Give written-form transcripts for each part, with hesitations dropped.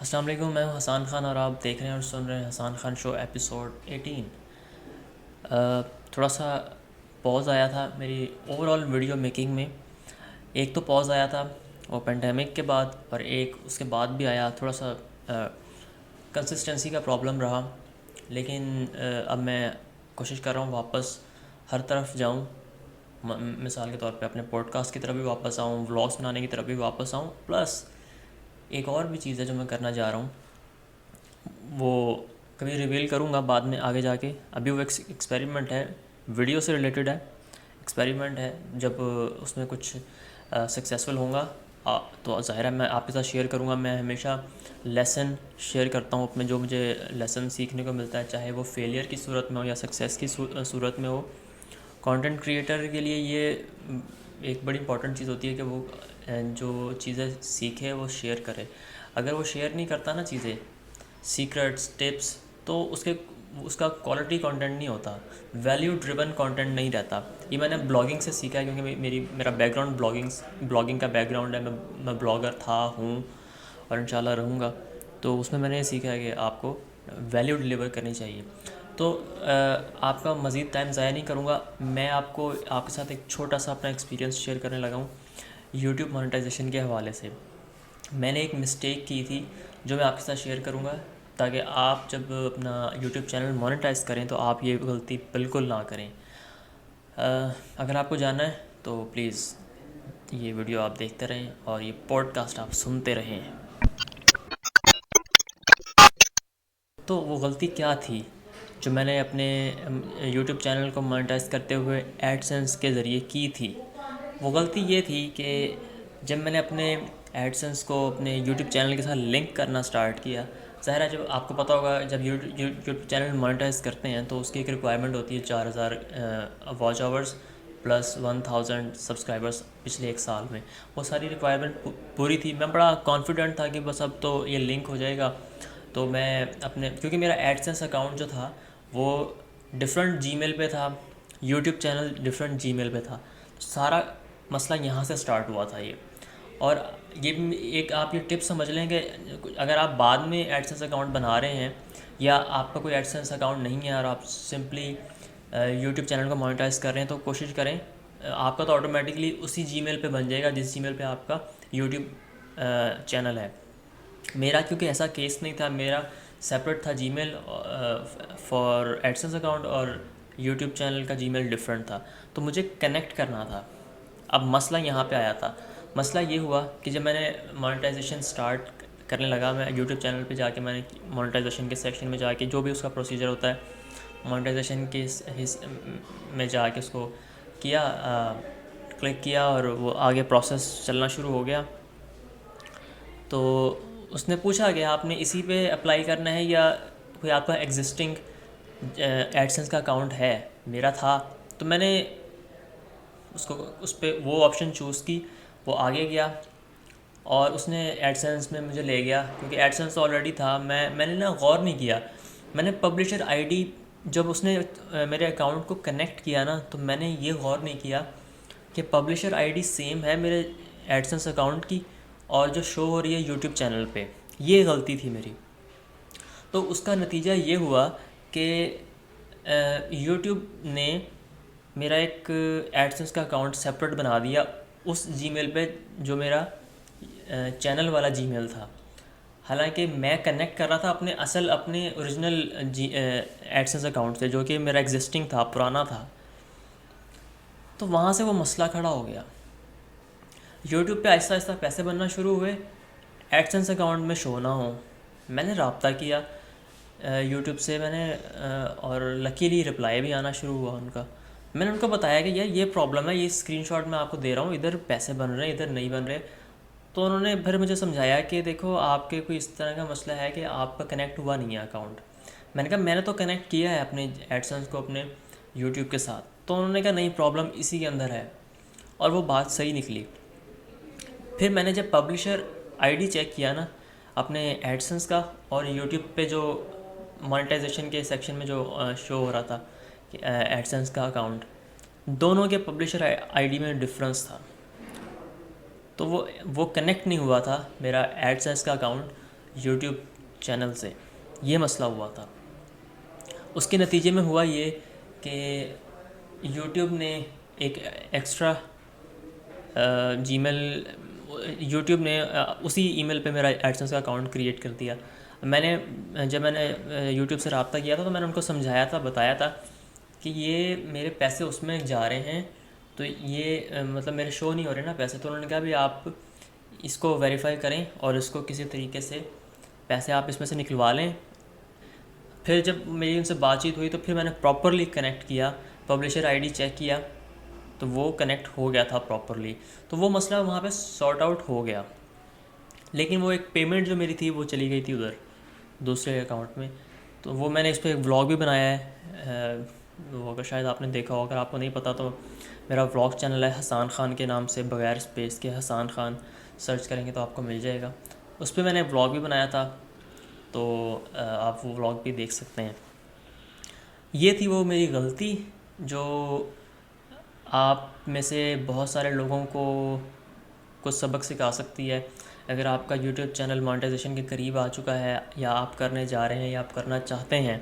السلام علیکم، میں ہوں حسان خان اور آپ دیکھ رہے ہیں اور سن رہے ہیں حسان خان شو ایپیسوڈ 18۔ تھوڑا سا پاز آیا تھا میری اوور آل ویڈیو میکنگ میں۔ ایک تو پاز آیا تھا وہ پینڈیمک کے بعد، اور ایک اس کے بعد بھی آیا، تھوڑا سا کنسسٹنسی کا پرابلم رہا۔ لیکن اب میں کوشش کر رہا ہوں واپس ہر طرف جاؤں، مثال کے طور پہ اپنے پوڈ کاسٹ کی طرف بھی واپس آؤں، ولاگس بنانے کی طرف بھی واپس آؤں، پلس ایک اور بھی چیز ہے جو میں کرنا چاہ رہا ہوں، وہ کبھی ریویل کروں گا بعد میں آگے جا کے۔ ابھی وہ ایکسپیریمنٹ ہے، ویڈیو سے ریلیٹڈ ہے، ایکسپیریمنٹ ہے۔ جب اس میں کچھ سکسیزفل ہوں گا تو ظاہر ہے میں آپ کے ساتھ شیئر کروں گا۔ میں ہمیشہ لیسن شیئر کرتا ہوں اپنے، جو مجھے لیسن سیکھنے کو ملتا ہے، چاہے وہ فیلئر کی صورت میں ہو یا سکسیس کی صورت میں ہو۔ کانٹینٹ کریٹر کے لیے یہ ایک بڑی امپورٹنٹ چیز ہوتی ہے کہ وہ جو چیزیں سیکھے وہ شیئر کرے۔ اگر وہ شیئر نہیں کرتا نا چیزیں، سیکرٹس، ٹپس، تو اس کا کوالٹی کانٹینٹ نہیں ہوتا، ویلیو ڈریون کانٹینٹ نہیں رہتا۔ یہ میں نے بلاگنگ سے سیکھا ہے، کیونکہ میرا بیک گراؤنڈ بلاگنگ کا بیک گراؤنڈ ہے۔ میں بلاگر تھا، ہوں، اور انشاءاللہ رہوں گا۔ تو اس میں نے یہ سیکھا ہے کہ آپ کو ویلیو ڈلیور کرنی چاہیے۔ تو آپ کا مزید ٹائم ضائع نہیں کروں گا، میں آپ کے ساتھ ایک چھوٹا سا اپنا ایکسپیرینس شیئر کرنے لگا ہوں یوٹیوب مونیٹائزیشن کے حوالے سے۔ میں نے ایک مسٹیک کی تھی جو میں آپ کے ساتھ شیئر کروں گا، تاکہ آپ جب اپنا یوٹیوب چینل مونیٹائز کریں تو آپ یہ غلطی بالکل نہ کریں۔ اگر آپ کو جاننا ہے تو پلیز یہ ویڈیو آپ دیکھتے رہیں اور یہ پوڈ کاسٹ آپ سنتے رہیں۔ تو وہ غلطی کیا تھی جو میں نے اپنے یوٹیوب چینل کو مونیٹائز کرتے ہوئے ایڈ سینس کے ذریعے کی تھی؟ وہ غلطی یہ تھی کہ جب میں نے اپنے ایڈ سینس کو اپنے یوٹیوب چینل کے ساتھ لنک کرنا سٹارٹ کیا، ظاہر ہے جب آپ کو پتہ ہوگا جب یوٹیوب چینل مونیٹائز کرتے ہیں تو اس کی ایک ریکوائرمنٹ ہوتی ہے 4000 واچ آورس پلس 1000 سبسکرائبرس پچھلے ایک سال میں۔ وہ ساری ریکوائرمنٹ پوری تھی، میں بڑا کانفیڈنٹ تھا کہ بس اب تو یہ لنک ہو جائے گا۔ تو میں اپنے، کیونکہ میرا ایڈ سینس اکاؤنٹ جو تھا وہ ڈفرینٹ جی میل پہ تھا، یوٹیوب چینل ڈفرینٹ جی میل پہ تھا، سارا مسئلہ یہاں سے سٹارٹ ہوا تھا یہ۔ اور یہ ایک آپ یہ ٹپ سمجھ لیں کہ اگر آپ بعد میں ایڈ سینس اکاؤنٹ بنا رہے ہیں یا آپ کا کوئی ایڈ سینس اکاؤنٹ نہیں ہے اور آپ سمپلی یوٹیوب چینل کو مانیٹائز کر رہے ہیں، تو کوشش کریں آپ کا تو آٹومیٹکلی اسی جی میل پہ بن جائے گا جس جی میل پہ آپ کا یوٹیوب چینل ہے۔ میرا کیونکہ ایسا کیس نہیں تھا، میرا سپریٹ تھا جی میل فار ایڈ سینس اکاؤنٹ، اور یوٹیوب چینل کا جی میل ڈفرینٹ تھا، تو مجھے کنیکٹ کرنا تھا۔ اب مسئلہ یہاں پہ آیا تھا۔ مسئلہ یہ ہوا کہ جب میں نے مانیٹائزیشن سٹارٹ کرنے لگا، میں یوٹیوب چینل پہ جا کے میں نے مانیٹائزیشن کے سیکشن میں جا کے جو بھی اس کا پروسیجر ہوتا ہے، مانیٹائزیشن کے میں جا کے اس کو کیا، کلک کیا، اور وہ آگے پروسیس چلنا شروع ہو گیا۔ تو اس نے پوچھا کہ آپ نے اسی پہ اپلائی کرنا ہے یا کوئی آپ کا ایگزسٹنگ ایڈ سینس کا اکاؤنٹ ہے۔ میرا تھا، تو میں نے اس پہ وہ آپشن چوز کی، وہ آگے گیا اور اس نے ایڈ سینس میں مجھے لے گیا، کیونکہ ایڈ سینس آلریڈی تھا۔ میں نے نا غور نہیں کیا، میں نے پبلشر آئی ڈی، جب اس نے میرے اکاؤنٹ کو کنیکٹ کیا نا، تو میں نے یہ غور نہیں کیا کہ پبلشر آئی ڈی سیم ہے میرے ایڈ سینس اکاؤنٹ کی اور جو شو ہو رہی ہے یوٹیوب چینل پہ۔ یہ غلطی تھی میری۔ تو اس کا نتیجہ یہ ہوا کہ یوٹیوب نے میرا ایک ایڈ سینس کا اکاؤنٹ سپریٹ بنا دیا اس جی میل پہ جو میرا چینل والا جی میل تھا، حالانکہ میں کنیکٹ کر رہا تھا اپنے اوریجنل ایڈ سینس اکاؤنٹ سے، جو کہ میرا ایگزسٹنگ تھا، پرانا تھا۔ تو وہاں سے وہ مسئلہ کھڑا ہو گیا۔ یوٹیوب پہ آہستہ آہستہ پیسے بننا شروع ہوئے، ایڈ سینس اکاؤنٹ میں شو نہ ہوں۔ میں نے رابطہ کیا یوٹیوب سے، میں نے اور لکیلی رپلائی بھی آنا شروع ہوا ان کا۔ میں نے ان کو بتایا کہ یار یہ پرابلم ہے، یہ اسکرین شاٹ میں آپ کو دے رہا ہوں، ادھر پیسے بن رہے ہیں، ادھر نہیں بن رہے۔ تو انہوں نے پھر مجھے سمجھایا کہ دیکھو آپ کے کوئی اس طرح کا مسئلہ ہے کہ آپ کا کنیکٹ ہوا نہیں ہے اکاؤنٹ۔ میں نے کہا میں نے تو کنیکٹ کیا ہے اپنے ایڈ سینس کو اپنے یوٹیوب کے ساتھ۔ تو انہوں نے کہا نہیں، پرابلم اسی کے اندر ہے، اور وہ بات صحیح نکلی۔ پھر میں نے جب پبلشر آئی ڈی چیک کیا نا اپنے ایڈ سینس کا، اور یوٹیوب پہ جو مانیٹائزیشن کے سیکشن میں جو شو ہو رہا تھا ایڈ سینس کا اکاؤنٹ، دونوں کے پبلشر آئی ڈی میں ڈفرینس تھا۔ تو وہ کنیکٹ نہیں ہوا تھا میرا ایڈ سینس کا اکاؤنٹ یوٹیوب چینل سے، یہ مسئلہ ہوا تھا۔ اس کے نتیجے میں ہوا یہ کہ یوٹیوب نے ایک ایکسٹرا جی میل یوٹیوب نے اسی ای میل پہ میرا ایڈسنس کا اکاؤنٹ کریٹ کر دیا۔ جب میں نے یوٹیوب سے رابطہ کیا تھا تو میں نے ان کو سمجھایا تھا، بتایا تھا کہ یہ میرے پیسے اس میں جا رہے ہیں، تو یہ مطلب میرے شو نہیں ہو رہے نا پیسے، تو انہوں نے کہا بھی آپ اس کو ویریفائی کریں اور اس کو کسی طریقے سے پیسے آپ اس میں سے نکلوا لیں۔ پھر جب میری ان سے بات چیت ہوئی تو پھر میں نے پراپرلی کنیکٹ کیا، پبلشر آئی ڈی چیک کیا تو وہ کنیکٹ ہو گیا تھا پراپرلی، تو وہ مسئلہ وہاں پہ سارٹ آؤٹ ہو گیا۔ لیکن وہ ایک پیمنٹ جو میری تھی وہ چلی گئی تھی ادھر دوسرے اکاؤنٹ میں، تو وہ میں نے اس پہ ایک ولاگ بھی بنایا ہے، وہ اگر شاید آپ نے دیکھا ہو، اگر آپ کو نہیں پتہ تو میرا ولاگ چینل ہے حسان خان کے نام سے، بغیر اسپیس کے حسان خان سرچ کریں گے تو آپ کو مل جائے گا۔ اس پہ میں نے ولاگ بھی بنایا تھا، تو آپ وہ ولاگ بھی دیکھ سکتے ہیں۔ یہ تھی وہ میری غلطی جو آپ میں سے بہت سارے لوگوں کو کچھ سبق سکھا سکتی ہے۔ اگر آپ کا یوٹیوب چینل مانیٹائزیشن کے قریب آ چکا ہے، یا آپ کرنے جا رہے ہیں، یا آپ کرنا چاہتے ہیں،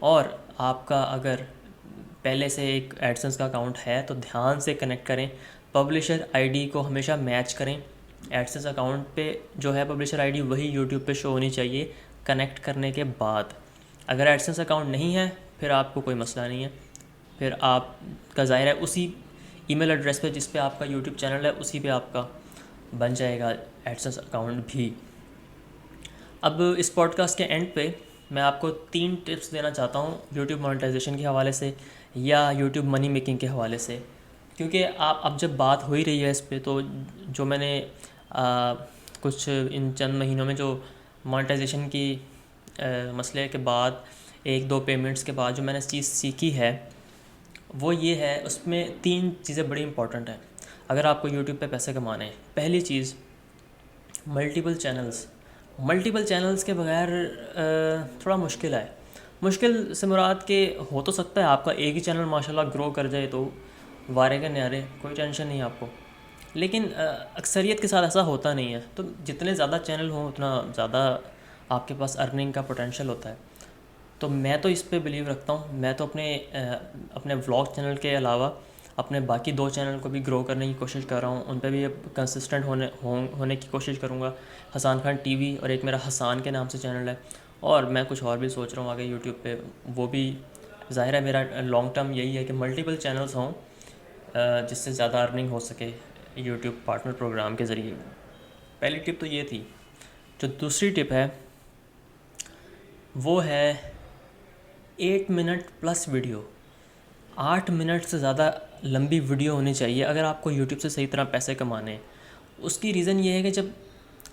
اور آپ کا اگر پہلے سے ایک ایڈسنس کا اکاؤنٹ ہے تو دھیان سے کنیکٹ کریں، پبلشر آئی ڈی کو ہمیشہ میچ کریں۔ ایڈسنس اکاؤنٹ پہ جو ہے پبلشر آئی ڈی وہی یوٹیوب پہ شو ہونی چاہیے کنیکٹ کرنے کے بعد۔ اگر ایڈسنس اکاؤنٹ نہیں ہے پھر آپ کو کوئی مسئلہ نہیں ہے، پھر آپ کا ظاہر ہے اسی ای میل ایڈریس پہ جس پہ آپ کا یوٹیوب چینل ہے اسی پہ آپ کا بن جائے گا ایڈسنس اکاؤنٹ بھی۔ اب اس پوڈ کاسٹ کے اینڈ پہ میں آپ کو 3 ٹپس دینا چاہتا ہوں یوٹیوب مانیٹائزیشن کے حوالے سے یا یوٹیوب منی میکنگ کے حوالے سے، کیونکہ آپ اب جب بات ہو ہی رہی ہے اس پہ، تو جو میں نے کچھ ان چند مہینوں میں جو مانیٹائزیشن کی مسئلے کے بعد 1-2 پیمنٹس کے بعد جو میں نے چیز سیکھی ہے وہ یہ ہے، اس میں 3 چیزیں بڑی امپورٹنٹ ہیں اگر آپ کو یوٹیوب پہ پیسے کمانے ہیں۔ پہلی چیز، ملٹیپل چینلز کے بغیر تھوڑا مشکل ہے۔ مشکل سے مراد کہ ہو تو سکتا ہے آپ کا ایک ہی چینل ماشاءاللہ گرو کر جائے تو وارے کے نیارے، کوئی ٹینشن نہیں آپ کو، لیکن اکثریت کے ساتھ ایسا ہوتا نہیں ہے۔ تو جتنے زیادہ چینل ہوں اتنا زیادہ آپ کے پاس ارننگ کا پوٹینشیل ہوتا ہے۔ تو میں تو اس پہ بلیو رکھتا ہوں، میں تو اپنے ولاگ چینل کے علاوہ اپنے باقی 2 چینل کو بھی گرو کرنے کی کوشش کر رہا ہوں، ان پہ بھی کنسسٹنٹ ہونے کی کوشش کروں گا۔ حسان خان ٹی وی اور ایک میرا حسان کے نام سے چینل ہے، اور میں کچھ اور بھی سوچ رہا ہوں آگے یوٹیوب پہ، وہ بھی ظاہر ہے میرا لانگ ٹرم یہی ہے کہ ملٹیپل چینلز ہوں جس سے زیادہ ارننگ ہو سکے یوٹیوب پارٹنر پروگرام کے ذریعے۔ پہلی ٹپ تو یہ تھی۔ جو دوسری ٹپ ہے وہ ہے 8 منٹ پلس ویڈیو، 8 منٹ سے زیادہ لمبی ویڈیو ہونی چاہیے اگر آپ کو یوٹیوب سے صحیح طرح پیسے کمانے ہیں۔ اس کی ریزن یہ ہے کہ جب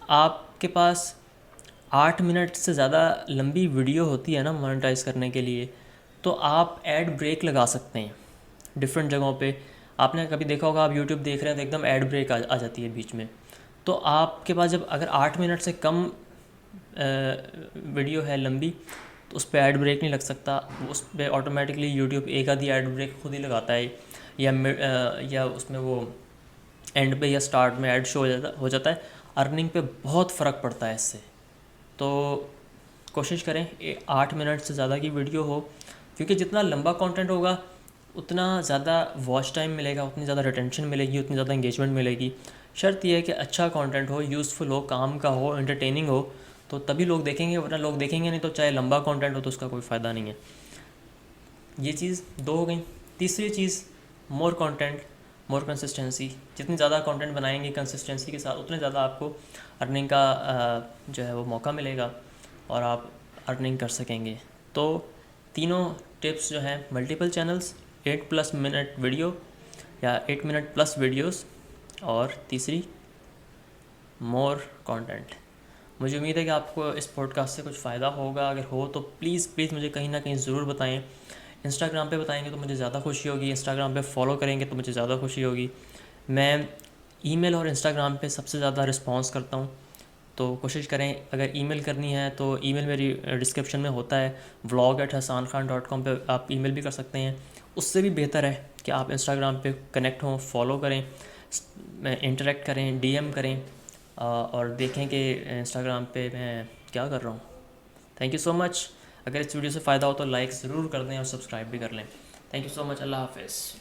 آپ کے پاس 8 منٹ سے زیادہ لمبی ویڈیو ہوتی ہے نا مانیٹائز کرنے کے لیے، تو آپ ایڈ بریک لگا سکتے ہیں ڈفرینٹ جگہوں پہ۔ آپ نے کبھی دیکھا ہوگا آپ یوٹیوب دیکھ رہے ہیں تو ایک دم ایڈ بریک آ جاتی ہے بیچ میں، تو آپ کے پاس جب اگر 8 منٹ سے کم ویڈیو ہے لمبی تو اس پہ ایڈ بریک نہیں لگ سکتا، اس پہ آٹومیٹکلی یوٹیوب ایک آدھی ایڈ بریک خود ہی لگاتا ہے، یا اس میں وہ اینڈ پہ یا سٹارٹ میں ایڈ شو ہو جاتا ہے۔ ارننگ پہ بہت فرق پڑتا ہے اس سے، تو کوشش کریں 8 منٹ سے زیادہ کی ویڈیو ہو، کیونکہ جتنا لمبا کانٹینٹ ہوگا اتنا زیادہ واچ ٹائم ملے گا، اتنی زیادہ ریٹینشن ملے گی، اتنی زیادہ انگیجمنٹ ملے گی۔ شرط یہ ہے کہ اچھا کانٹینٹ ہو، یوزفل ہو، کام کا ہو، انٹرٹیننگ ہو، تو تبھی لوگ دیکھیں گے، ورنہ لوگ دیکھیں گے نہیں، تو چاہے لمبا کانٹینٹ ہو تو اس کا کوئی فائدہ نہیں ہے۔ یہ چیز 2 ہو گئی۔ تیسری چیز، مور کانٹینٹ مور کنسسٹنسی۔ جتنی زیادہ کانٹینٹ بنائیں گے کنسسٹنسی کے ساتھ اتنے زیادہ آپ کو ارننگ کا جو ہے وہ موقع ملے گا اور آپ ارننگ کر سکیں گے۔ تو تینوں ٹپس جو ہیں، ملٹیپل چینلز، 8+ منٹ ویڈیو یا 8 منٹ پلس ویڈیوز، اور تیسری مور کانٹینٹ۔ مجھے امید ہے کہ آپ کو اس پوڈ کاسٹ سے کچھ فائدہ ہوگا، اگر ہو تو پلیز مجھے کہیں نہ کہیں ضرور بتائیں۔ انسٹاگرام پہ بتائیں گے تو مجھے زیادہ خوشی ہوگی، انسٹاگرام پہ فالو کریں گے تو مجھے زیادہ خوشی ہوگی۔ میں ای میل اور انسٹاگرام پہ سب سے زیادہ رسپانس کرتا ہوں، تو کوشش کریں اگر ای میل کرنی ہے تو ای میل میری ڈسکرپشن میں ہوتا ہے، vlog@hasankhan.com پہ آپ ای میل بھی کر سکتے ہیں۔ اس سے بھی بہتر ہے کہ آپ انسٹاگرام پہ کنیکٹ ہوں، فالو کریں، انٹریکٹ کریں، ڈی ایم کریں، اور دیکھیں کہ انسٹاگرام پہ میں کیا کر رہا ہوں. تھینک یو سو مچ. اگر اس ویڈیو سے فائدہ ہو تو لائک ضرور کر دیں اور سبسکرائب بھی کر لیں. تھینک یو سو مچ. اللہ حافظ.